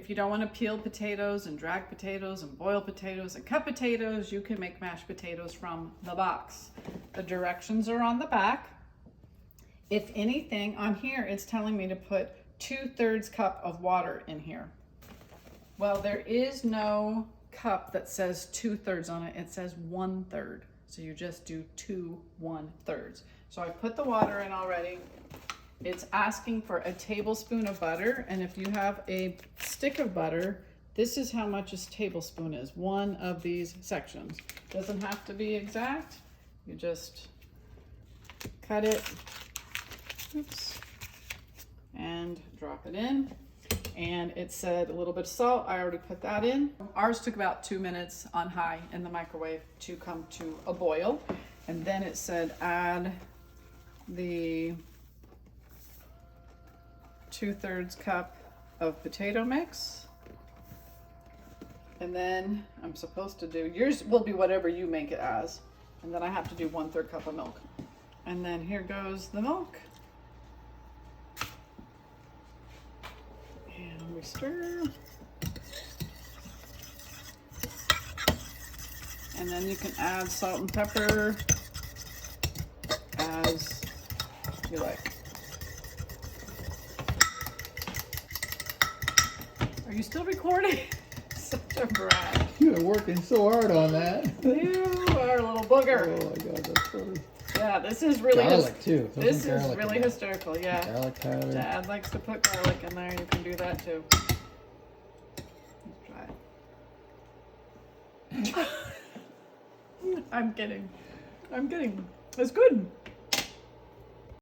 If you don't want to peel potatoes and drag potatoes and boil potatoes and cut potatoes, you can make mashed potatoes from the box. The directions are on the back. If anything, on here it's telling me to put 2/3 cup of water in here. Well, there is no cup that says 2/3 on it. It says 1/3. So you just do 2 1/3. So I put the water in already. It's asking for a tablespoon of butter, and if you have a stick of butter, this is how much a tablespoon is. One of these sections. Doesn't have to be exact. You just cut it, oops, and drop it in. And it said a little bit of salt. I already put that in. Ours took about 2 minutes on high in the microwave to come to a boil. And then it said add the 2/3 cup of potato mix. And then I'm supposed to do, yours will be whatever you make it as. And then I have to do 1/3 cup of milk. And then here goes the milk. And we stir. And then you can add salt and pepper as you like. Are you still recording? Such a brat. You've been working so hard on that. You are a little booger. Oh my god, that's funny. Yeah, this is really Garlic too. Throw this some is garlic really in there. hysterical. Yeah. Garlic powder. Dad likes to put garlic in there. You can do that too. Let's try it. I'm kidding. It's good.